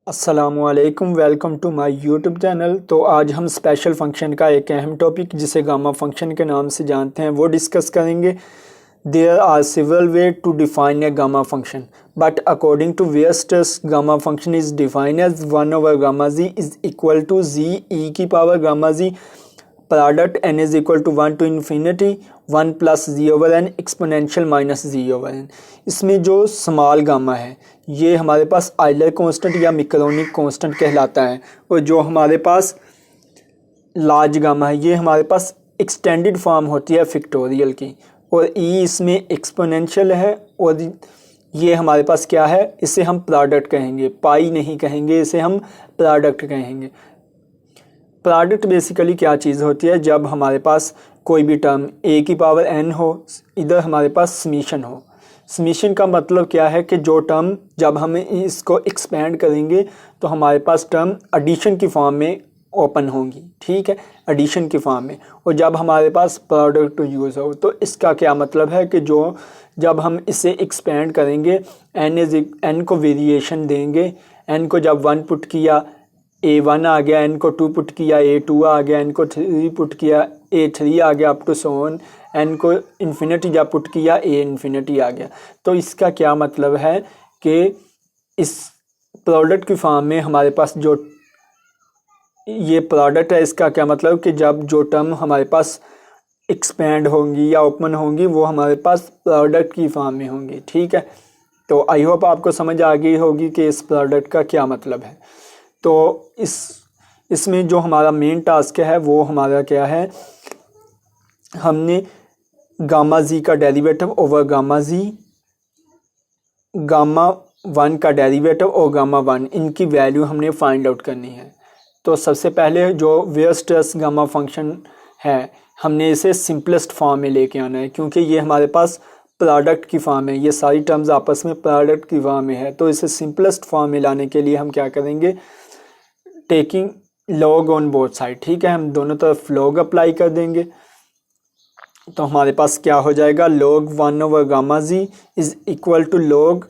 अस्सलामुअलैकुम, welcome to my YouTube channel. तो आज हम स्पेशल फंक्शन का एक अहम टॉपिक जिसे गामा फंक्शन के नाम से जानते हैं वो डिस्कस करेंगे। There are several way to define a gamma function but according to Weierstrass gamma function is defined as 1 over gamma ji is equal to z e की power gamma ji product n is equal to 1 to infinity 1 plus ji over n exponential minus ji over n. इसमें जो small gamma है ये हमारे पास Euler constant या मिक्रोनिक constant कहलाता है, और जो हमारे पास लार्ज गामा है ये हमारे पास एक्सटेंडेड फॉर्म होती है फैक्टोरियल की, और ई इसमें एक्सपोनेंशियल है, और ये हमारे पास क्या है, इसे हम प्रोडक्ट कहेंगे, पाई नहीं कहेंगे, इसे हम प्रोडक्ट कहेंगे। प्रोडक्ट बेसिकली क्या चीज़ होती है, जब हमारे पास कोई भी टर्म ए की पावर n हो, इधर हमारे पास समीशन हो। समीशन का मतलब क्या है कि जो टर्म जब हम इसको एक्सपेंड करेंगे तो हमारे पास टर्म एडिशन की फॉर्म में ओपन होंगी, ठीक है, एडिशन की फॉर्म में। और जब हमारे पास प्रोडक्ट यूज़ हो तो इसका क्या मतलब है कि जो जब हम इसे एक्सपेंड करेंगे n को वेरिएशन देंगे, n को जब 1 पुट किया A1 आ गया, n को 2 पुट किया A2 आ गया, n को 3 पुट किया A3 आ गया, up to so on, n को इन्फिनिटी जब पुट किया A इन्फिनिटी आ गया। तो इसका क्या मतलब है कि इस प्रोडक्ट की फॉर्म में हमारे पास जो ये प्रोडक्ट है, इसका क्या मतलब कि जब जो टर्म हमारे पास एक्सपेंड होंगी या ओपन होंगी वो हमारे पास प्रोडक्ट की फॉर्म में होंगी, ठीक है। तो आई होप आपको समझ आ गई होगी कि इस प्रोडक्ट का क्या मतलब है। तो इसमें जो हमारा मेन टास्क है वो हमारा क्या है, हमने गामा जी का डेरिवेटिव ओवर गामा जी, गामा 1 का डेरिवेटिव और गामा 1 इनकी वैल्यू हमने फाइंड आउट करनी है। तो सबसे पहले जो वेयर्स्ट्रास गामा फंक्शन है हमने इसे सिंपलेस्ट फॉर्म में लेके आना है, क्योंकि ये हमारे पास प्रोडक्ट की फॉर्म है, ये सारी टर्म्स आपस में प्रोडक्ट की फॉर्म में है। तो इसे सिंपलेस्ट फॉर्म में लाने के लिए हम क्या करेंगे, taking log on both side, ठीक है, हम दोनों तरफ लॉग अप्लाई कर देंगे। तो हमारे पास क्या हो जाएगा, log 1 over gamma ji is equal to log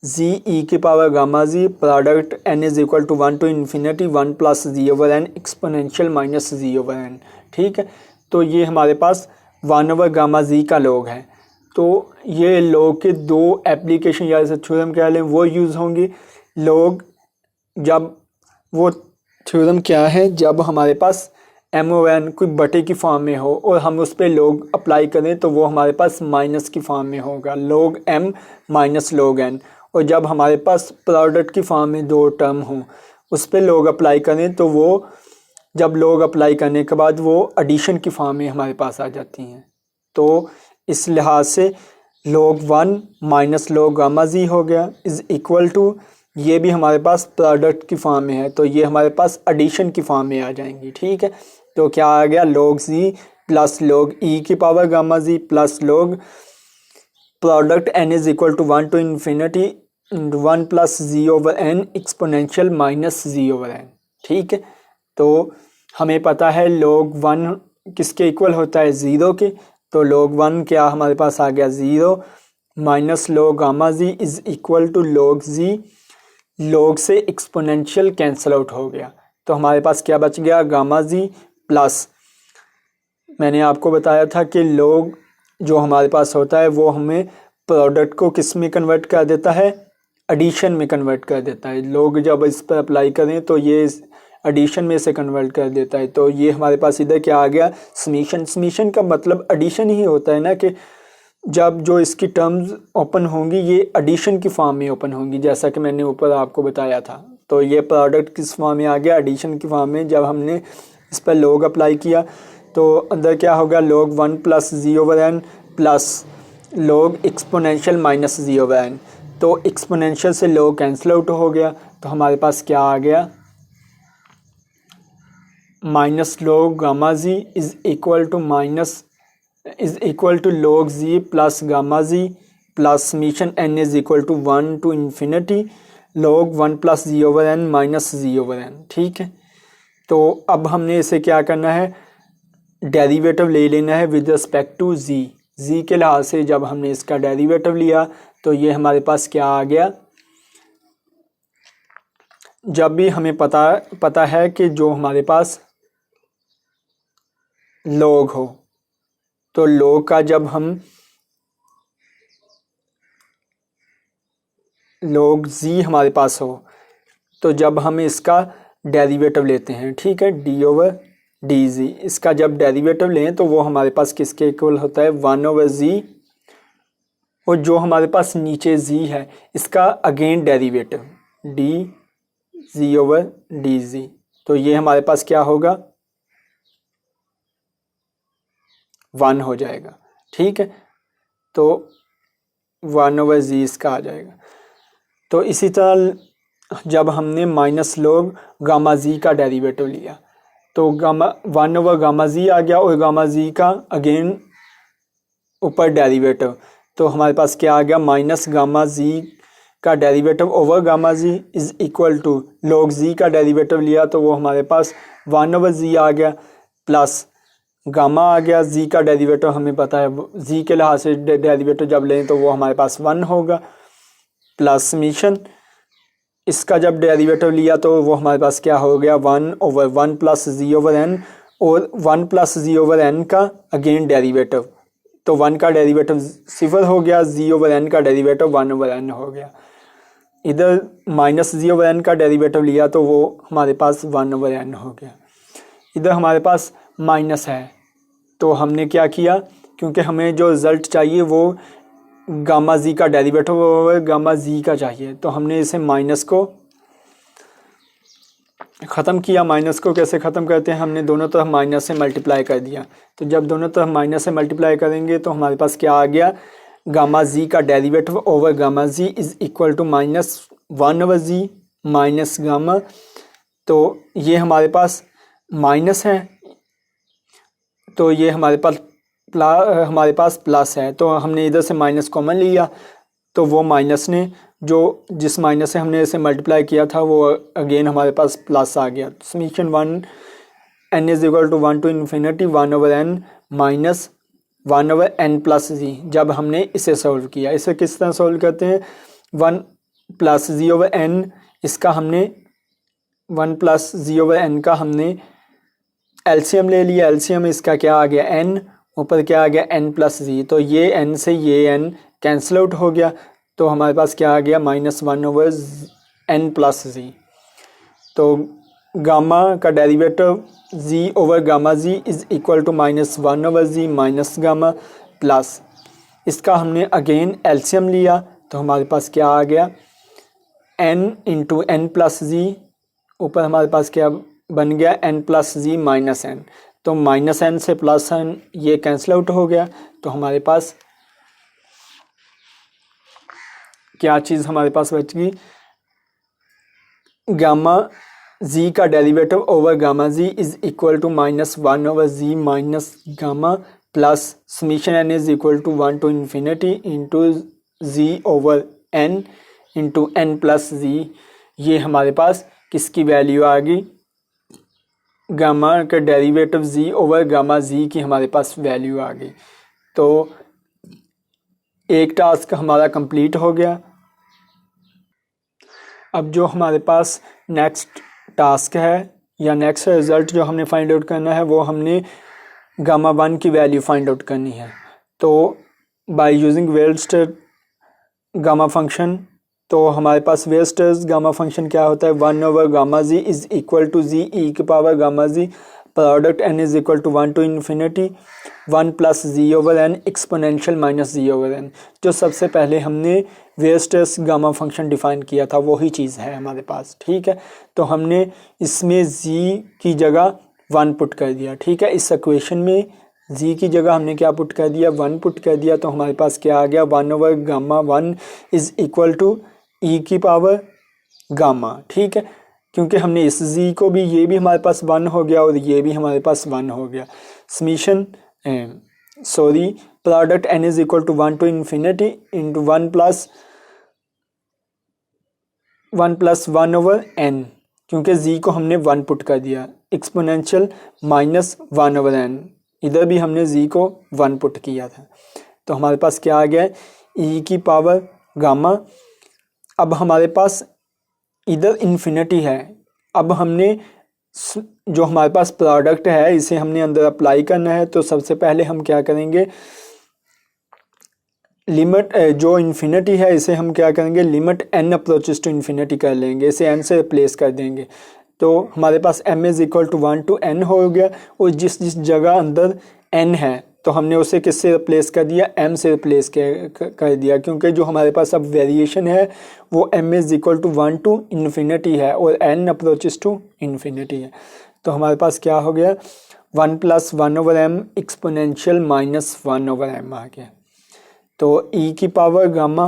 g e की power gamma ji product n is equal to 1 to infinity 1 plus ji over n exponential minus ji over n, ठीक है। तो ये हमारे पास 1 over गामा जी का log है। तो ये log के दो एप्लीकेशन या जैसे थ्योरम कह लें वो यूज़ होंगी। log जब वो थ्योरम क्या है, जब हमारे पास एम ओ एन कोई बटे की फॉर्म में हो और हम उस पर लॉग अप्लाई करें तो वो हमारे पास माइनस की फॉर्म में होगा, log m minus log n। और जब हमारे पास प्रोडक्ट की फॉर्म में दो टर्म हों उस पर लॉग अप्लाई करें तो वो जब लॉग अप्लाई करने के बाद वो एडिशन की फॉर्म में हमारे पास आ जाती हैं। तो इस लिहाज से log 1 माइनस log गामा जी हो गया इज़ इक्वल टू, ये भी हमारे पास प्रोडक्ट की फॉर्म में है तो ये हमारे पास एडिशन की फॉर्म में आ जाएंगी, ठीक है। तो क्या आ गया, log जी प्लस log ई की power gamma ji plus log product n is equal to 1 to infinity 1 plus ji over n exponential minus ji over n, ठीक है। तो हमें पता है log 1 किसके इक्वल होता है, 0 के। तो log 1 क्या हमारे पास आ गया 0 minus log gamma ji is equal to log g, log से एक्सपोनेंशियल कैंसिल आउट हो गया तो हमारे पास क्या बच गया, गामा जी प्लस, मैंने आपको बताया था कि log जो हमारे पास होता है वो हमें प्रोडक्ट को किस में कन्वर्ट कर देता है, एडिशन में कन्वर्ट कर देता है। log जब इस पर अप्लाई करें तो ये एडिशन में से कन्वर्ट कर देता है। तो ये हमारे पास इधर क्या आ गया, समीशन। समीशन का मतलब एडिशन ही होता है ना, कि जब जो इसकी टर्म्स ओपन होंगी ये एडिशन की फॉर्म में ओपन होंगी, जैसा कि मैंने ऊपर आपको बताया था। तो ये प्रोडक्ट किस फॉर्म में आ गया, एडिशन की फॉर्म में। जब हमने इस पर log अप्लाई किया तो अंदर क्या होगा, log 1 प्लस जी over n plus log exponential minus जी ओवर एन। तो एक्सपोनेंशियल से log कैंसिल आउट हो गया तो हमारे पास क्या आ गया, minus log gamma ji is equal to log ji plus gamma ji plus summation n is equal to 1 to infinity log 1 plus ji over n minus ji over n, ठीक है। तो अब हमने इसे क्या करना है, डेरिवेटिव ले लेना है विद रिस्पेक्ट टू जी। जी के लिहाज से जब हमने इसका डेरिवेटिव लिया तो ये हमारे पास क्या आ गया, जब भी हमें पता है कि जो हमारे पास log हो, तो log का जब हम log z हमारे पास हो, तो जब हम इसका डेरिवेटिव लेते हैं, ठीक है, d/dz, इसका जब डेरिवेटिव लें तो वो हमारे पास किसके इक्वल होता है, 1/z, और जो हमारे पास नीचे z है इसका अगेन डेरिवेटिव dz/dz, तो ये हमारे पास क्या होगा, 1 हो जाएगा, ठीक है, तो 1/z इसका आ जाएगा। तो इसी तरह जब हमने माइनस log गामा z का डेरिवेटिव लिया तो 1/z आ गया, और गामा z का अगेन ऊपर डेरिवेटिव, तो हमारे पास क्या आ गया, माइनस गामा z का derivative over gamma z is equal to log z का डेरिवेटिव लिया तो वो हमारे पास 1/z आ गया, प्लस गामा आ गया, z का डेरिवेटिव हमें पता है, z के लिहाज से डेरिवेटिव जब लें तो वो हमारे पास 1 होगा, प्लस समीशन इसका जब डेरिवेटिव लिया तो वो हमारे पास क्या हो गया, 1/1 प्लस z/n, और 1 प्लस z/n का अगेन डेरिवेटिव, तो 1 का डेरिवेटिव 0 हो गया, z/n का डेरिवेटिव 1/n हो गया। इधर माइनस z/n का डेरिवेटिव लिया तो वो हमारे पास 1/n हो गया। इधर हमारे पास माइनस है तो हमने क्या किया, क्योंकि हमें जो रिजल्ट चाहिए वो गामा z का डेरिवेटिव और गामा z का चाहिए, तो हमने इसे माइनस को ख़त्म किया। माइनस को कैसे ख़त्म करते हैं, हमने दोनों तरफ माइनस से मल्टीप्लाई कर दिया, तो जब दोनों तरफ माइनस से मल्टीप्लाई करेंगे तो हमारे पास क्या आ गया, गामा z का derivative over gamma z is equal to -1/z minus gamma, तो ये हमारे पास माइनस है, तो ये हमारे पास प्लस है, तो हमने इधर से माइनस कॉमन लिया, तो वो माइनस ने जिस माइनस से हमने इसे मल्टीप्लाई किया था वो अगेन हमारे पास प्लस आ गया। Summation 1 n is equal to 1 to infinity 1/n minus 1/n plus z, जब हमने इसे सोल्व किया, इसे किस तरह सोल्व करते हैं, 1 प्लस z/n, इसका हमने 1 प्लस z/n का हमने एलसीएम ले लिया, एलसीएम इसका क्या आ गया, n, ऊपर क्या आ गया, n प्लस z, तो ये n से ये n कैंसिल आउट हो गया, तो हमारे पास क्या आ गया, -1/n प्लस z, तो गामा का derivative z over gamma z is equal to -1/z minus gamma plus, इसका हमने अगेन एलसीएम लिया तो हमारे पास क्या आ गया, n into n plus z, ऊपर हमारे पास क्या बन गया, n plus z minus n, तो माइनस n से प्लस n ये कैंसिल आउट हो गया, तो हमारे पास क्या चीज़ हमारे पास बच गई, गामा z का derivative over gamma z is equal to -1/z minus gamma plus summation n is equal to 1 to infinity into z over n into n plus z, ये हमारे पास किसकी वैल्यू आ गई, गामा का derivative z over gamma z की हमारे पास value आ गई। तो एक टास्क हमारा कंप्लीट हो गया। अब जो हमारे पास नेक्स्ट टास्क है या नेक्स्ट रिज़ल्ट जो हमने फाइंड आउट करना है वो हमने गामा 1 की वैल्यू फाइंड आउट करनी है। तो बाय यूजिंग वेयरस्ट्रैस गामा फंक्शन, तो हमारे पास वेयरस्ट्रैस गामा फंक्शन क्या होता है, 1 gamma z is equal to z e की power gamma z product n is equal to 1 to infinity 1 plus z/n exponential minus z/n। जो सबसे पहले हमने वेयरस्ट्रैस गामा फंक्शन डिफाइन किया था वही चीज़ है हमारे पास, ठीक है। तो हमने इसमें z की जगह 1 पुट कर दिया, ठीक है। इस इक्वेशन में z की जगह हमने क्या पुट कर दिया, 1 पुट कर दिया, तो हमारे पास क्या आ गया, 1 gamma 1 is equal to e की पावर गामा, ठीक है। क्योंकि हमने इस z को भी, ये भी हमारे पास 1 हो गया और ये भी हमारे पास 1 हो गया। Summation product n is equal to 1 to infinity into 1 plus 1 over n, क्योंकि z को हमने 1 पुट कर दिया, एक्सपोनेंशियल माइनस 1 ओवर n, इधर भी हमने z को 1 पुट किया था, तो हमारे पास क्या आ गया, e की पावर गामा। अब हमारे पास इधर इन्फिनिटी है। अब हमने जो हमारे पास प्रोडक्ट है इसे हमने अंदर अप्लाई करना है। तो सबसे पहले हम क्या करेंगे, लिमिट जो इन्फिनिटी है इसे हम क्या करेंगे, limit n approaches to infinity कर लेंगे, इसे n से रिप्लेस कर देंगे। तो हमारे पास m is equal to 1 to n हो गया। और जिस जिस जगह अंदर n है तो हमने उसे किससे रिप्लेस कर दिया, m से रिप्लेस कर दिया, क्योंकि जो हमारे पास अब वेरिएशन है वो m is equal to 1 to infinity है और n अप्रोचेस टू इन्फिनिटी है। तो हमारे पास क्या हो गया, 1 + 1/m एक्सपोनेंशियल -1/m आ गया। तो e की power gamma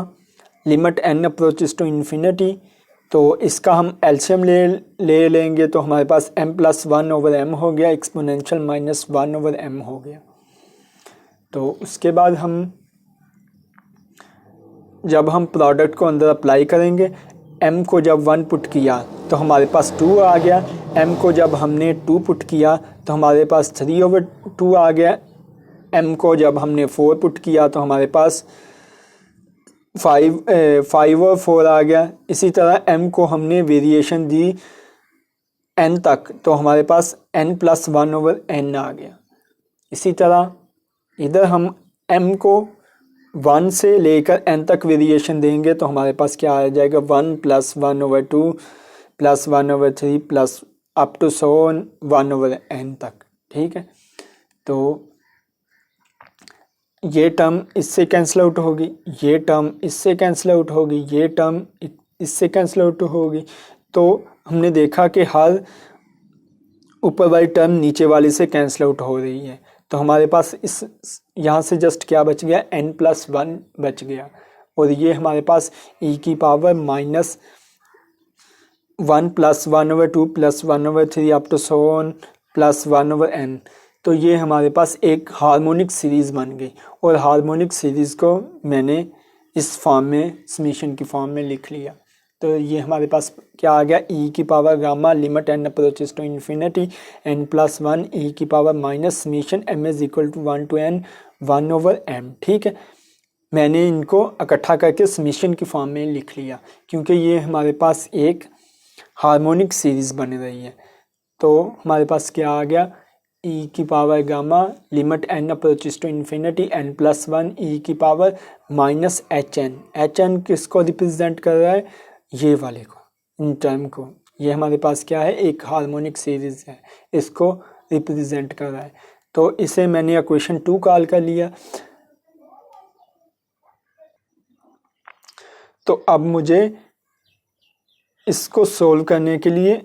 limit n approaches to infinity, तो इसका हम एलसीएम ले लेंगे। तो हमारे पास m + 1/m हो गया, एक्सपोनेंशियल -1/m हो गया। तो उसके बाद जब हम प्रोडक्ट को अंदर अप्लाई करेंगे, m को जब 1 पुट किया तो हमारे पास 2 आ गया, m को जब हमने 2 पुट किया तो हमारे पास 3/2 आ गया, m को जब हमने 4 पुट किया तो हमारे पास 5/4 आ गया। इसी तरह m को हमने वेरिएशन दी n तक तो हमारे पास n + 1/n आ गया। इसी तरह इधर हम m को 1 से लेकर n तक वेरिएशन देंगे तो हमारे पास क्या आ जाएगा, 1 + 1/2 + 1/3 प्लस अप टू 1/n तक। ठीक है, तो ये टर्म इससे कैंसिल आउट होगी, ये टर्म इससे कैंसिल आउट होगी, ये टर्म इससे कैंसिल आउट होगी। तो हमने देखा कि हर ऊपर वाली टर्म नीचे वाली से कैंसिल आउट हो रही है। तो हमारे पास इस यहाँ से जस्ट क्या बच गया, n + 1 बच गया। और ये हमारे पास e की पावर -1 + 1/2 + 1/3 अप टू + 1/n। तो ये हमारे पास एक हार्मोनिक सीरीज़ बन गई। और हार्मोनिक सीरीज़ को मैंने इस फॉर्म में, समीशन की फॉर्म में लिख लिया। तो ये हमारे पास क्या आ गया, e की power gamma limit n approaches to infinity n + 1 e की power minus summation m is equal to 1 to n 1/m। ठीक है, मैंने इनको इकट्ठा करके समीशन की फॉर्म में लिख लिया, क्योंकि ये हमारे पास एक हार्मोनिक सीरीज़ बन रही है। तो हमारे पास क्या आ गया, e की power gamma limit n approaches to infinity n + 1 e की पावर -hn। hn किसको रिप्रेजेंट कर रहा है, ये वाले को, इन टर्म को। ये हमारे पास क्या है, एक हार्मोनिक सीरीज़ है, इसको रिप्रेजेंट कर रहा है। तो इसे मैंने इक्वेशन 2 कॉल कर लिया। तो अब मुझे इसको सोल्व करने के लिए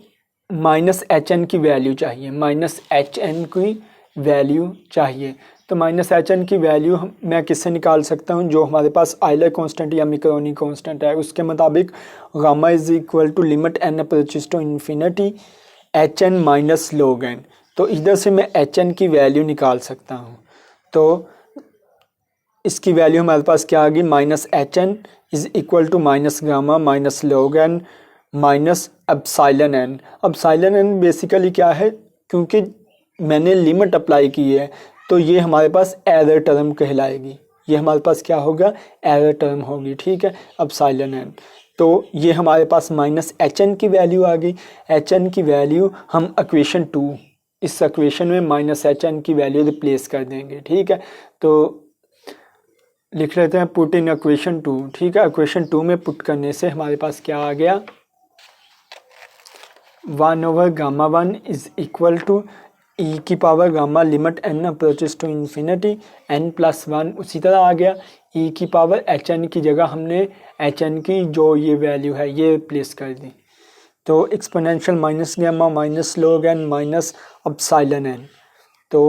-hn की वैल्यू चाहिए, -hn की वैल्यू चाहिए। तो -hn की वैल्यू मैं किससे निकाल सकता हूँ, जो हमारे पास आयलर कांस्टेंट या मिक्रोनी कांस्टेंट है उसके मुताबिक gamma is equal to limit n approaches to infinity hn - log n। तो इधर से मैं hn की वैल्यू निकाल सकता हूँ। तो इसकी वैल्यू हमारे पास क्या आ गई, -hn इज इक्वल टू -गामा -log n -epsilon n। Epsilon n basically क्या है, क्योंकि मैंने लिमिट अप्लाई की है तो ये हमारे पास एरर टर्म कहलाएगी, ये हमारे पास क्या होगा, एरर टर्म होगी। ठीक है, एप्सिलॉन n। तो ये हमारे पास -hn की वैल्यू आ गई। hn की वैल्यू हम इक्वेशन 2, इस इक्वेशन में -hn की वैल्यू रिप्लेस कर देंगे। ठीक है, तो लिख लेते हैं पुट इन इक्वेशन 2। ठीक है, इक्वेशन 2 में पुट करने से हमारे पास क्या आ गया, 1/Γ1 इज इक्वल टू e की power gamma limit n approaches to infinity n + 1 उसी तरह आ गया। e की पावर hn की जगह हमने hn की जो ये वैल्यू है ये रिप्लेस कर दी। तो exponential -gamma -log n epsilon n। तो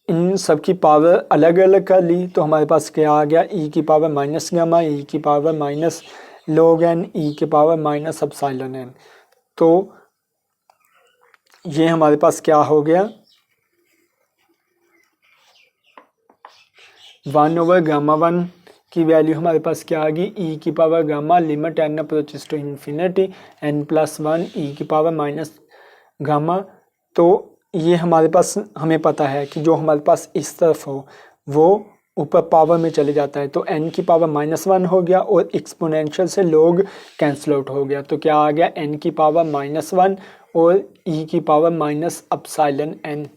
इन सब की पावर अलग अलग कर ली तो हमारे पास क्या आ गया, e की पावर -गामा e की पावर -log n e की पावर एप्सिलॉन n। तो ये हमारे पास क्या हो गया, 1/Γ1 की वैल्यू हमारे पास क्या आ गई, e की power gamma limit n approaches to infinity n + 1 e की पावर -गामा। तो ये हमारे पास, हमें पता है कि जो हमारे पास इस तरफ हो वो ऊपर पावर में चले जाता है, तो n की पावर -1 हो गया और एक्सपोनेंशियल से log कैंसिल आउट हो गया, तो क्या आ गया n की पावर -1 और e की पावर माइनस एप्सिलॉन n।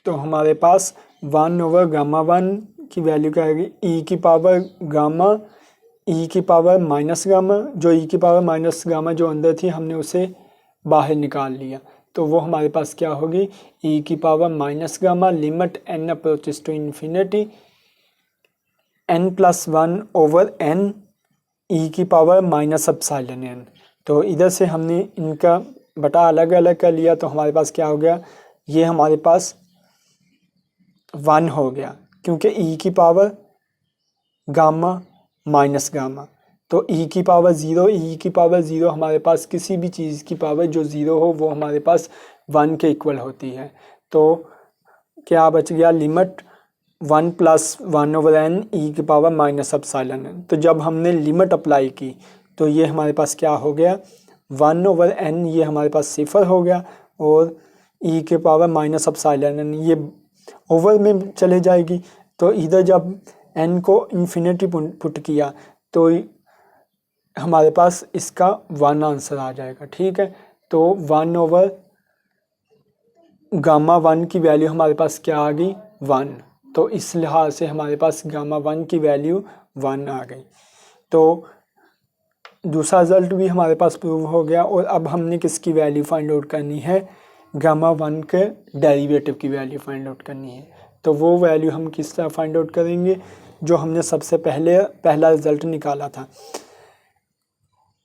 तो हमारे पास 1/γ1 की वैल्यू क्या आएगी, e की पावर गामा, e की पावर माइनस गामा, जो e की पावर माइनस गामा जो अंदर थी हमने उसे बाहर निकाल लिया, तो वो हमारे पास क्या होगी, e की power minus gamma limit n approaches to infinity n+1/n e की पावर माइनस एप्सिलॉन n। तो इधर से हमने इनका बटा अलग अलग कर लिया, तो हमारे पास क्या हो गया, ये हमारे पास 1 हो गया, क्योंकि e की पावर गामा माइनस गामा, तो e की पावर 0, e की पावर 0 हमारे पास किसी भी चीज़ की पावर जो 0 हो वो हमारे पास 1 के इक्वल होती है। तो क्या बच गया, लिमिट 1+1/n e की पावर माइनस एप्सिलॉन n। तो जब हमने लिमिट अप्लाई की तो ये हमारे पास क्या हो गया, 1/n, ये हमारे पास 0 हो गया, और e के पावर माइनस एप्सिलॉन n ये ओवर में चले जाएगी, तो इधर जब n को इन्फिनिटी पुट किया तो हमारे पास इसका 1 आंसर आ जाएगा, ठीक है। तो 1/γ1 की वैल्यू हमारे पास क्या आ गई, 1। तो इस लिहाज से हमारे पास γ1 की वैल्यू 1 आ गई। तो दूसरा रिजल्ट भी हमारे पास प्रूव हो गया, और अब हमने किसकी वैल्यू फाइंड आउट करनी है, γ1 के डेरिवेटिव की वैल्यू फाइंड आउट करनी है। तो वो वैल्यू हम किस तरह फाइंड आउट करेंगे, जो हमने सबसे पहला रिजल्ट निकाला था,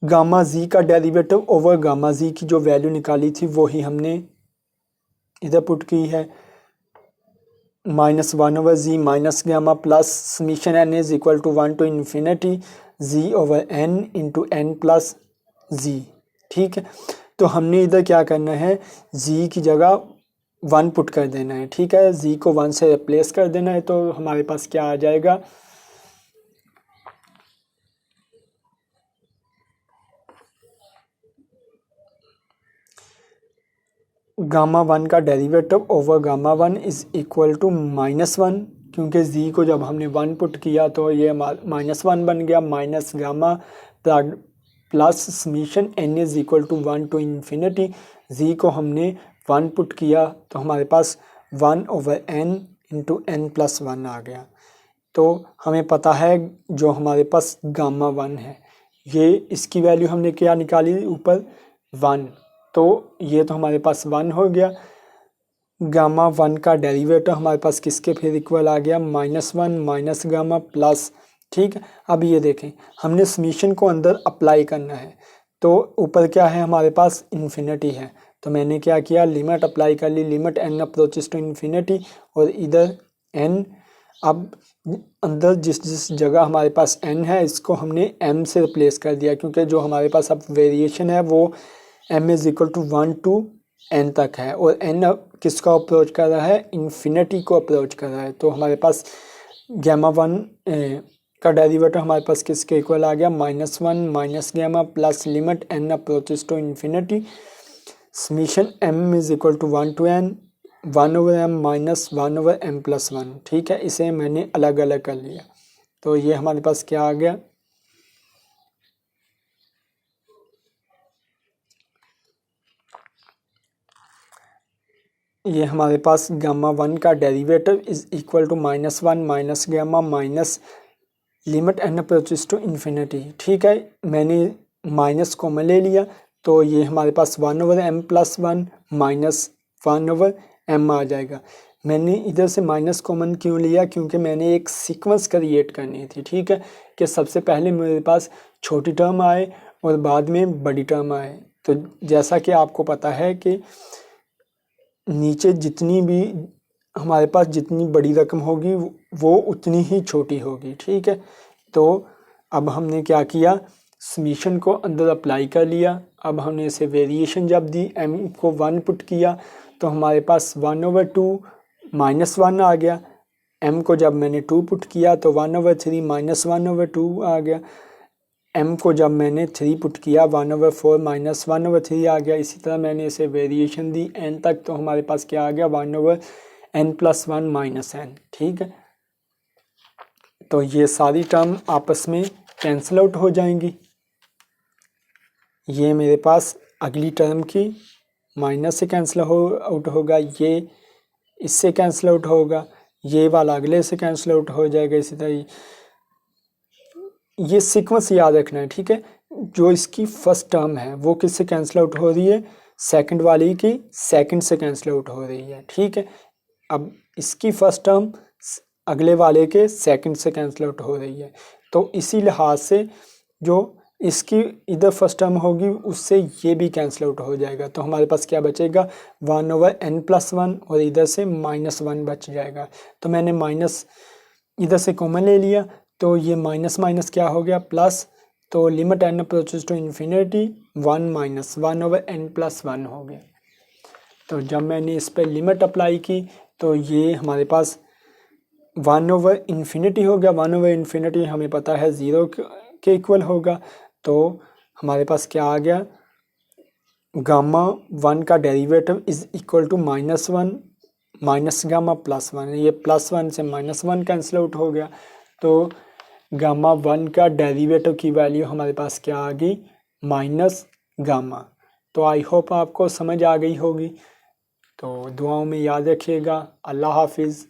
गामा जी का डेरिवेटिव ओवर गामा जी की जो वैल्यू निकाली थी वो ही हमने इधर पुट की है, -1/z minus gamma plus summation n is equal to 1 to infinity z/n into n plus z, ठीक है। तो हमने इधर क्या करना है, z की जगह 1 पुट कर देना है, ठीक है, z को 1 से रिप्लेस कर देना है, तो हमारे पास क्या आ जाएगा, γ1 का derivative over γ1 is equal to -1, क्योंकि z को जब हमने 1 पुट किया तो ये -1 बन गया, minus gamma plus summation n is equal to 1 to infinity, z को हमने 1 पुट किया तो हमारे पास 1/n इंटू n+1 आ गया। तो हमें पता है जो हमारे पास γ1 है, ये इसकी वैल्यू हमने क्या निकाली ऊपर, 1, तो ये तो हमारे पास 1 हो गया। γ1 का डेरिवेटिव हमारे पास किसके फिर इक्वल आ गया, -1 माइनस गामा प्लस, ठीक है। अब ये देखें, हमने समीशन को अंदर अप्लाई करना है, तो ऊपर क्या है हमारे पास, इन्फिनिटी है, तो मैंने क्या किया, लिमिट अप्लाई कर ली, limit n approaches to infinity, और इधर n, अब अंदर जिस जगह हमारे पास n है इसको हमने m से रिप्लेस कर दिया, क्योंकि जो हमारे पास अब वेरिएशन है वो m is equal to 1 to n तक है, और n किसको अप्रोच कर रहा है, इन्फिनिटी को अप्रोच कर रहा है। तो हमारे पास γ1 का डेरिवेटिव हमारे पास किसके इक्वल आ गया, -1 minus gamma plus limit n approaches to infinity, summation m is equal to 1 to n 1/m minus 1/m+1, ठीक है। इसे मैंने अलग अलग कर लिया, तो ये हमारे पास क्या आ गया, ये हमारे पास γ1 का derivative is equal to -1 minus gamma minus limit n approaches to infinity, ठीक है। मैंने माइनस कॉमन ले लिया, तो ये हमारे पास 1/m+1 माइनस 1/m आ जाएगा। मैंने इधर से माइनस कॉमन क्यों लिया, क्योंकि मैंने एक सीक्वेंस क्रिएट करनी थी, ठीक है, कि सबसे पहले मेरे पास छोटी टर्म आए और बाद में बड़ी टर्म आए। तो जैसा कि आपको पता है कि नीचे जितनी भी हमारे पास जितनी बड़ी रकम होगी वो उतनी ही छोटी होगी, ठीक है। तो अब हमने क्या किया, समीशन को अंदर अप्लाई कर लिया, अब हमने इसे वेरिएशन जब दी, m को 1 पुट किया तो हमारे पास 1/2 -1 आ गया, m को जब मैंने 2 पुट किया तो 1/3 माइनस 1/2 आ गया, m को जब मैंने 3 पुट किया 1/4 माइनस 1/3 आ गया। इसी तरह मैंने इसे वेरिएशन दी n तक, तो हमारे पास क्या आ गया, n+1 माइनस n, ठीक है। तो ये सारी टर्म आपस में कैंसिल आउट हो जाएंगी। ये मेरे पास अगली टर्म की माइनस से कैंसिल आउट होगा, ये इससे कैंसिल आउट होगा, ये वाला अगले से कैंसिल आउट हो जाएगा। इसी तरह ये सीक्वेंस याद रखना है, ठीक है। जो इसकी फर्स्ट टर्म है वो किससे कैंसिल आउट हो रही है, सेकंड वाली की सेकंड से कैंसिल आउट हो रही है, ठीक है। अब इसकी फर्स्ट टर्म अगले वाले के सेकंड से कैंसिल आउट हो रही है, तो इसी लिहाज से जो इसकी इधर फर्स्ट टर्म होगी उससे ये भी कैंसिल आउट हो जाएगा। तो हमारे पास क्या बचेगा, 1/n+1 और इधर से -1 बच जाएगा। तो मैंने माइनस इधर से कॉमन ले लिया, तो ये माइनस माइनस क्या हो गया प्लस, तो limit n approaches to infinity 1-1/n+1 हो गया। तो जब मैंने इस पर लिमिट अप्लाई की तो ये हमारे पास 1/∞ हो गया। 1/∞ हमें पता है 0 के इक्वल होगा। तो हमारे पास क्या आ गया, Γ1 का derivative is equal to -1 minus gamma +1। ये +1 से -1 कैंसिल आउट हो गया। तो Γ1 का डेरिवेटिव की वैल्यू हमारे पास क्या आ गई, -γ। तो आई होप आपको समझ आ गई होगी। तो दुआओं में याद रखिएगा। अल्लाह हाफिज़।